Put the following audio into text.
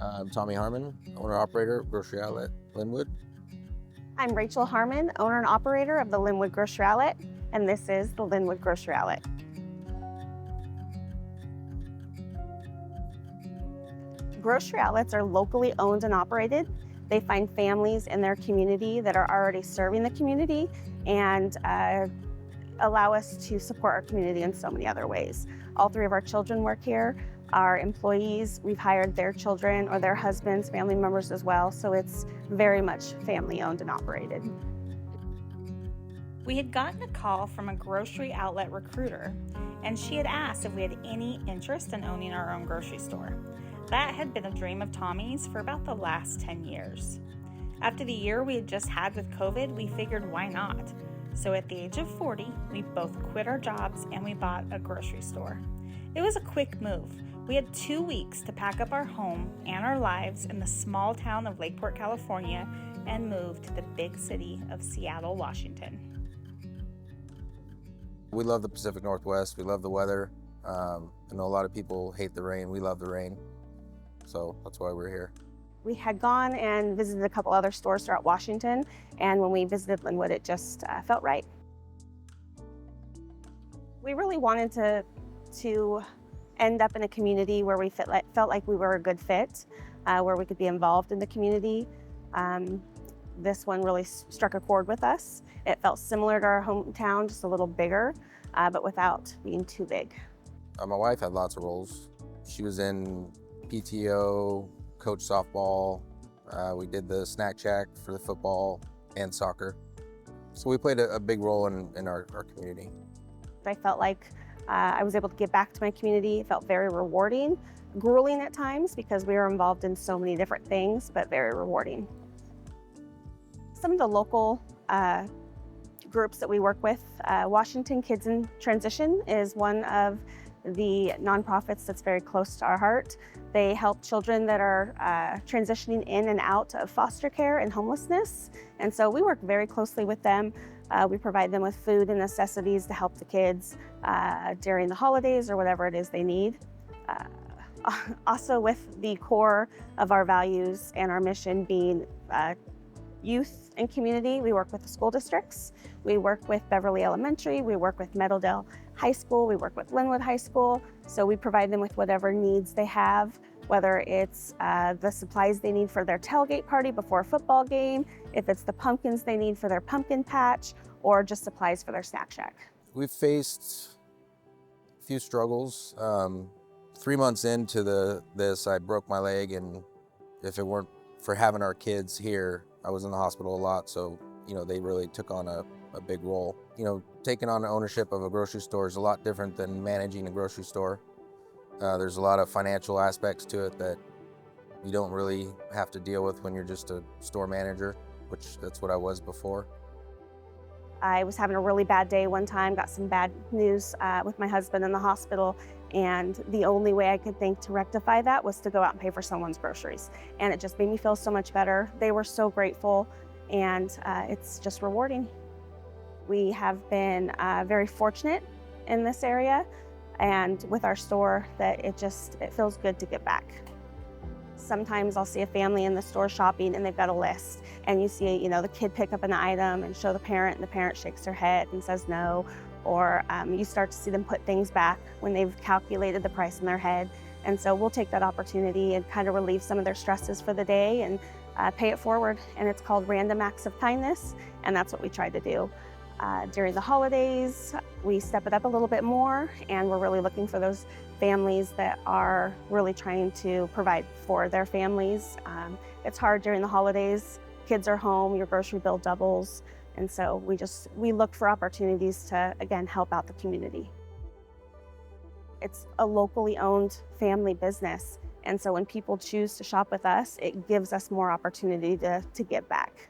I'm Tommy Harmon, owner-operator, grocery outlet, Linwood. I'm Racheal Harmon, owner and operator of the Linwood Grocery Outlet, and this is the Linwood Grocery Outlet. Grocery outlets are locally owned and operated. They find families in their community that are already serving the community and allow us to support our community in so many other ways. All three of our children work here. Our employees, we've hired their children or their husbands, family members as well, so it's very much family owned and operated. We had gotten a call from a grocery outlet recruiter, and she had asked if we had any interest in owning our own grocery store. That had been a dream of Tommy's for about the last 10 years. After the year we had just had with COVID, we figured why not? So at the age of 40, we both quit our jobs and we bought a grocery store. It was a quick move. We had 2 weeks to pack up our home and our lives in the small town of Lakeport, California, and move to the big city of Seattle, Washington. We love the Pacific Northwest. We love the weather. I know a lot of people hate the rain. We love the rain. So that's why we're here. We had gone and visited a couple other stores throughout Washington, and when we visited Linwood, it just felt right. We really wanted to end up in a community where we felt like we were a good fit, where we could be involved in the community. This one really struck a chord with us. It felt similar to our hometown, just a little bigger, but without being too big. My wife had lots of roles. She was in PTO, coached softball. We did the snack shack for the football and soccer. So we played a big role in our community. I felt like I was able to give back to my community. It felt very rewarding, grueling at times because we were involved in so many different things, but very rewarding. Some of the local groups that we work with, Washington Kids in Transition is one of the nonprofits that's very close to our heart. They help children that are transitioning in and out of foster care and homelessness. And so we work very closely with them. We provide them with food and necessities to help the kids during the holidays or whatever it is they need. Also with the core of our values and our mission being youth and community, we work with the school districts. We work with Beverly Elementary, we work with Meadowdale High School, we work with Linwood High School. So we provide them with whatever needs they have, whether it's the supplies they need for their tailgate party before a football game, if it's the pumpkins they need for their pumpkin patch, or just supplies for their snack shack. We've faced a few struggles. 3 months into this, I broke my leg, and if it weren't for having our kids here, I was in the hospital a lot, so they really took on a big role. Taking on ownership of a grocery store is a lot different than managing a grocery store. There's a lot of financial aspects to it that you don't really have to deal with when you're just a store manager, which that's what I was before. I was having a really bad day one time, got some bad news with my husband in the hospital, and the only way I could think to rectify that was to go out and pay for someone's groceries. And it just made me feel so much better. They were so grateful, and it's just rewarding. We have been very fortunate in this area, and with our store, that it feels good to give back. Sometimes I'll see a family in the store shopping and they've got a list, and you see, the kid pick up an item and show the parent, and the parent shakes their head and says no, or you start to see them put things back when they've calculated the price in their head. And so we'll take that opportunity and kind of relieve some of their stresses for the day and pay it forward. And it's called Random Acts of Kindness, and that's what we try to do. During the holidays, we step it up a little bit more, and we're really looking for those families that are really trying to provide for their families. It's hard during the holidays. Kids are home, your grocery bill doubles, and so we look for opportunities to, again, help out the community. It's a locally owned family business, and so when people choose to shop with us, it gives us more opportunity to give back.